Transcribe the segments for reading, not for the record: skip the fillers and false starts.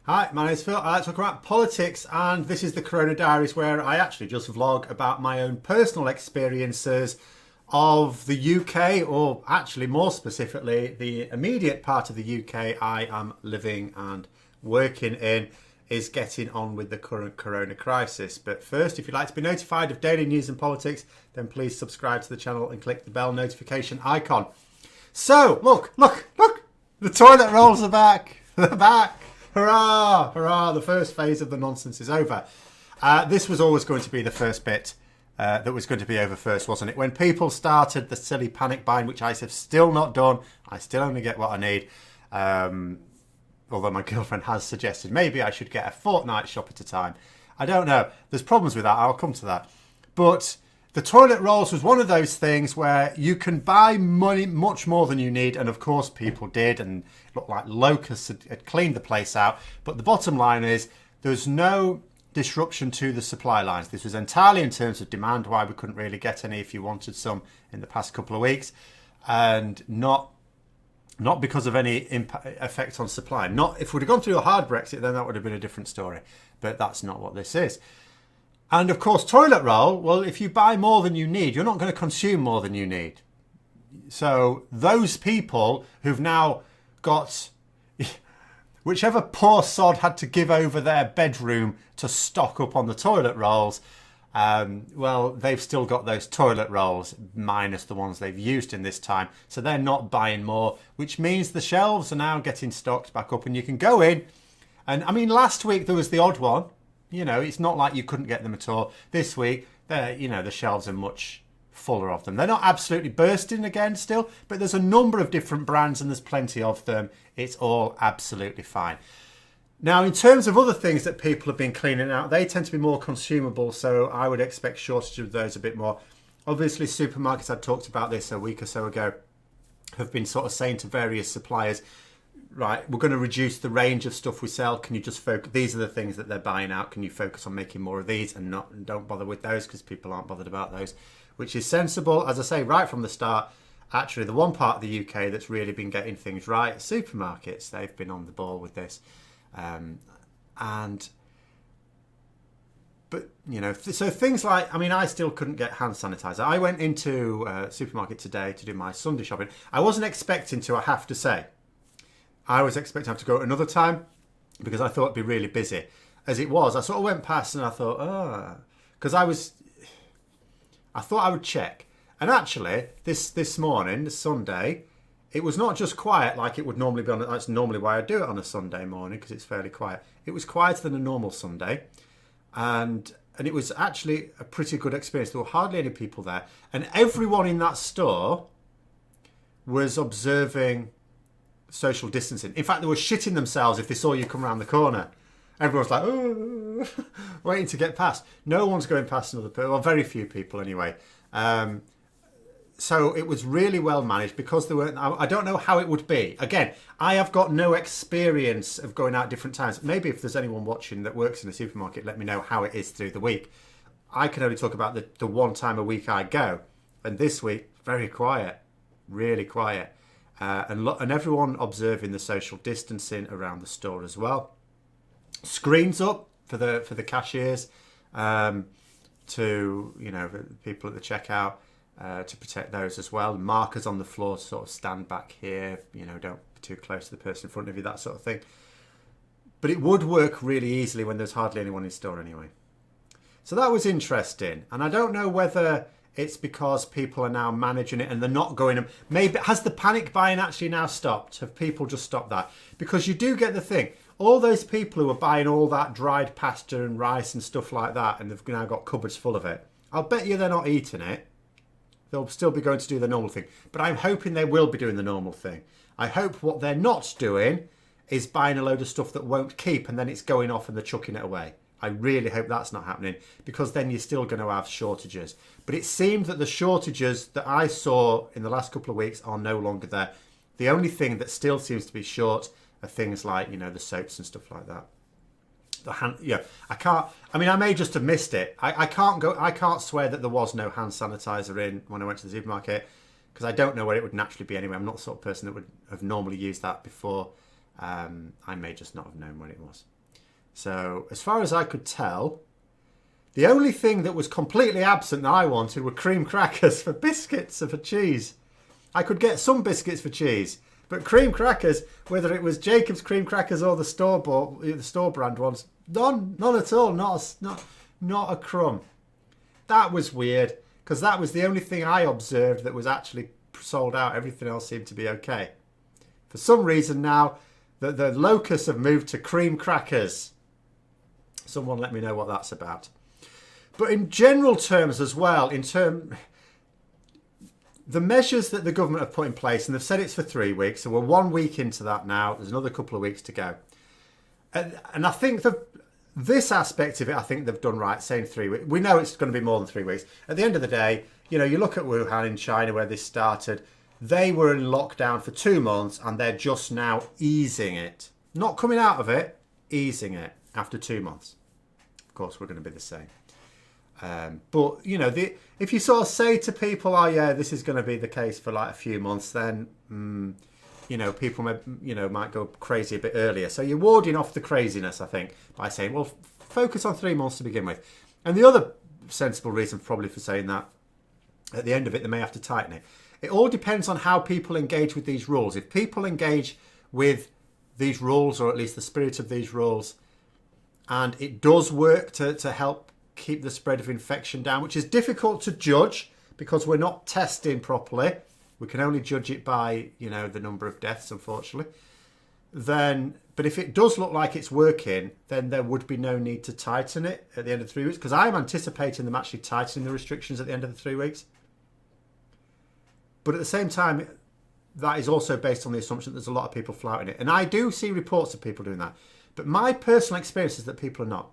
Hi, my name's Phil. I like to talk about politics, and this is the Corona Diaries, where I actually just vlog about my own personal experiences of the UK, or actually more specifically, the immediate part of the UK I am living and working in is getting on with the current Corona crisis. But first, if you'd like to be notified of daily news and politics, then please subscribe to the channel and click the bell notification icon. So, look, the toilet rolls are back. They're back. Hurrah! Hurrah! The first phase of the nonsense is over. This was always going to be the first bit that was going to be over first, wasn't it? When people started the silly panic buying, which I have still not done. I still only get what I need. Although my girlfriend has suggested maybe I should get a fortnight shop at a time. I don't know. There's problems with that. I'll come to that. But the toilet rolls was one of those things where you can buy money much more than you need. And of course people did, and it looked like locusts had cleaned the place out. But the bottom line is there's no disruption to the supply lines. This was entirely in terms of demand, why we couldn't really get any if you wanted some in the past couple of weeks. And not because of any effect on supply. Not if we'd have gone through a hard Brexit, then that would have been a different story. But that's not what this is. And of course, toilet roll, well, if you buy more than you need, you're not going to consume more than you need. So those people who've now got, whichever poor sod had to give over their bedroom to stock up on the toilet rolls, well, they've still got those toilet rolls, minus the ones they've used in this time. So they're not buying more, which means the shelves are now getting stocked back up and you can go in. And I mean, last week there was the odd one. You know, it's not like you couldn't get them at all. This week, the shelves are much fuller of them. They're not absolutely bursting again still, but there's a number of different brands and there's plenty of them. It's all absolutely fine. Now, in terms of other things that people have been cleaning out, they tend to be more consumable, so I would expect shortage of those a bit more. Obviously, supermarkets, I talked about this a week or so ago, have been sort of saying to various suppliers, right, we're going to reduce the range of stuff we sell. Can you just focus? These are the things that they're buying out. Can you focus on making more of these and don't bother with those because people aren't bothered about those, which is sensible. As I say, right from the start, actually, the one part of the UK that's really been getting things right, supermarkets, they've been on the ball with this. But, so things like, I mean, I still couldn't get hand sanitizer. I went into a supermarket today to do my Sunday shopping. I wasn't expecting to, I have to say. I was expecting to have to go another time because I thought it'd be really busy. As it was, I sort of went past and I thought, because I thought I would check. And actually, this morning, this Sunday, it was not just quiet like it would normally be that's normally why I do it on a Sunday morning because it's fairly quiet. It was quieter than a normal Sunday. And it was actually a pretty good experience. There were hardly any people there. And everyone in that store was observing social distancing. In fact, they were shitting themselves if they saw you come around the corner. Everyone's like, oh, waiting to get past. No one's going past another person. Well, very few people anyway. So it was really well managed because there weren't. I don't know how it would be. Again, I have got no experience of going out different times. Maybe if there's anyone watching that works in a supermarket, let me know how it is through the week. I can only talk about the one time a week I go. And this week, very quiet. Really quiet. And everyone observing the social distancing around the store as well. Screens up for the cashiers, to the people at the checkout, to protect those as well. Markers on the floor to sort of stand back here. Don't be too close to the person in front of you, that sort of thing. But it would work really easily when there's hardly anyone in store anyway. So that was interesting, and I don't know whether it's because people are now managing it and they're not going. Maybe has the panic buying actually now stopped? Have people just stopped that? Because you do get the thing. All those people who are buying all that dried pasta and rice and stuff like that, and they've now got cupboards full of it. I'll bet you they're not eating it. They'll still be going to do the normal thing. But I'm hoping they will be doing the normal thing. I hope what they're not doing is buying a load of stuff that won't keep and then it's going off and they're chucking it away. I really hope that's not happening because then you're still going to have shortages. But it seemed that the shortages that I saw in the last couple of weeks are no longer there. The only thing that still seems to be short are things like, the soaps and stuff like that. I may just have missed it. I can't swear that there was no hand sanitizer in when I went to the supermarket because I don't know where it would naturally be anyway. I'm not the sort of person that would have normally used that before. I may just not have known when it was. So as far as I could tell, the only thing that was completely absent that I wanted were cream crackers for biscuits or for cheese. I could get some biscuits for cheese, but cream crackers, whether it was Jacob's cream crackers or the store brand ones, none at all, not a crumb. That was weird, because that was the only thing I observed that was actually sold out. Everything else seemed to be okay. For some reason now, the locus have moved to cream crackers. Someone let me know what that's about. But in general terms as well, the measures that the government have put in place, and they've said it's for 3 weeks, so we're 1 week into that now. There's another couple of weeks to go. And I think this aspect of it, I think they've done right, saying 3 weeks. We know it's going to be more than 3 weeks. At the end of the day, you look at Wuhan in China where this started. They were in lockdown for 2 months and they're just now easing it. Not coming out of it, easing it after 2 months. Of course, we're going to be the same. But, if you sort of say to people, oh, yeah, this is going to be the case for like a few months, then, people might go crazy a bit earlier. So you're warding off the craziness, I think, by saying, well, focus on 3 months to begin with. And the other sensible reason probably for saying that, at the end of it, they may have to tighten it. It all depends on how people engage with these rules. If people engage with these rules, or at least the spirit of these rules, and it does work to help keep the spread of infection down, which is difficult to judge because we're not testing properly. We can only judge it by, the number of deaths, unfortunately. But if it does look like it's working, then there would be no need to tighten it at the end of 3 weeks, because I'm anticipating them actually tightening the restrictions at the end of the 3 weeks. But at the same time, that is also based on the assumption that there's a lot of people flouting it. And I do see reports of people doing that. But my personal experience is that people are not.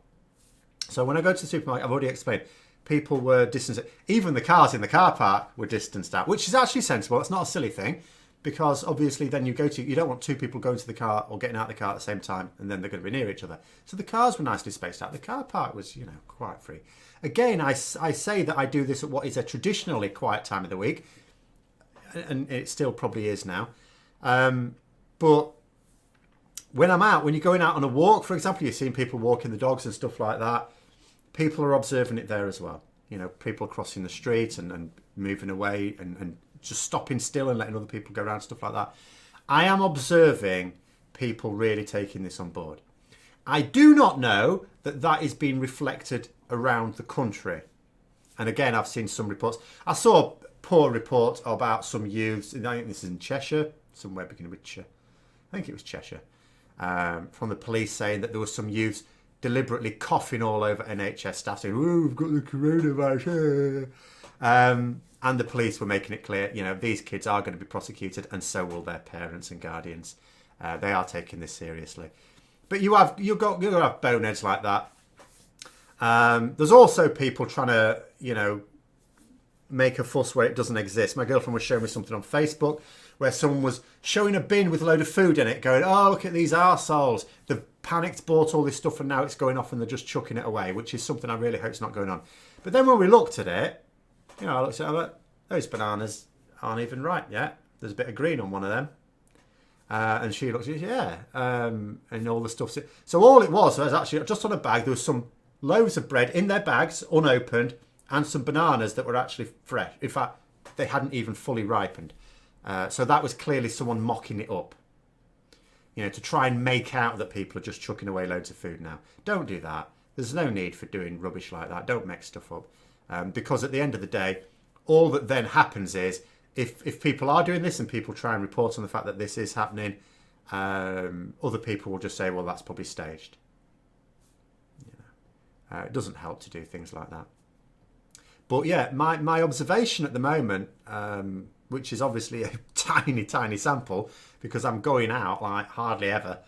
So when I go to the supermarket, I've already explained, people were distanced. Even the cars in the car park were distanced out, which is actually sensible. It's not a silly thing, because obviously then you don't want 2 people going to the car or getting out of the car at the same time, and then they're going to be near each other. So the cars were nicely spaced out. The car park was, quite free. Again, I say that I do this at what is a traditionally quiet time of the week, and it still probably is now. But when I'm out, when you're going out on a walk, for example, you're seeing people walking the dogs and stuff like that. People are observing it there as well. People crossing the street and moving away and just stopping still and letting other people go around, stuff like that. I am observing people really taking this on board. I do not know that is being reflected around the country. And again, I've seen some reports. I saw a poor report about some youths, I think this is in Cheshire, somewhere beginning with Cheshire. I think it was Cheshire. From the police saying that there were some youths deliberately coughing all over NHS staff, saying, "Oh, we've got the coronavirus." And the police were making it clear, these kids are going to be prosecuted, and so will their parents and guardians. They are taking this seriously. But you've got to have boneheads like that. There's also people trying to, make a fuss where it doesn't exist. My girlfriend was showing me something on Facebook where someone was showing a bin with a load of food in it, going, "Oh, look at these arseholes. They've panicked, bought all this stuff, and now it's going off and they're just chucking it away," which is something I really hope is not going on. But then when we looked at it, I looked at it, like, those bananas aren't even ripe yet. There's a bit of green on one of them. And she looked at it, yeah. And all the stuff. So all it was actually just on a bag, there was some loaves of bread in their bags, unopened, and some bananas that were actually fresh. In fact, they hadn't even fully ripened. So that was clearly someone mocking it up. To try and make out that people are just chucking away loads of food now. Don't do that. There's no need for doing rubbish like that. Don't make stuff up. Because at the end of the day, all that then happens is, if people are doing this and people try and report on the fact that this is happening, other people will just say, well, that's probably staged. It doesn't help to do things like that. But yeah, my observation at the moment, which is obviously a tiny, tiny sample because I'm going out like hardly ever,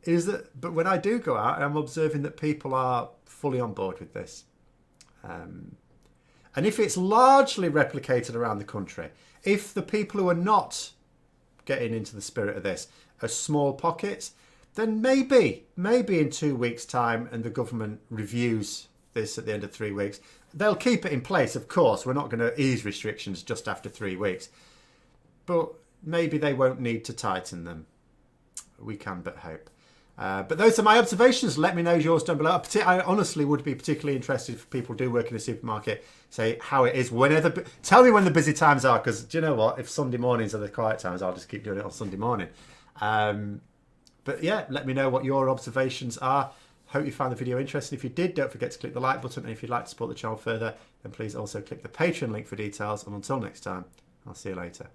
is that, but when I do go out, I'm observing that people are fully on board with this. And if it's largely replicated around the country, if the people who are not getting into the spirit of this are small pockets, then maybe in 2 weeks' time, and the government reviews this at the end of 3 weeks, they'll keep it in place, of course. We're not going to ease restrictions just after 3 weeks. But maybe they won't need to tighten them. we can but hope. But those are my observations. Let me know yours down below. I honestly would be particularly interested if people do work in a supermarket, say how it is. Tell me when the busy times are, because do you know what? If Sunday mornings are the quiet times, I'll just keep doing it on Sunday morning. But yeah, let me know what your observations are. Hope you found the video interesting. If you did, don't forget to click the like button. And if you'd like to support the channel further, then please also click the Patreon link for details. And until next time, I'll see you later.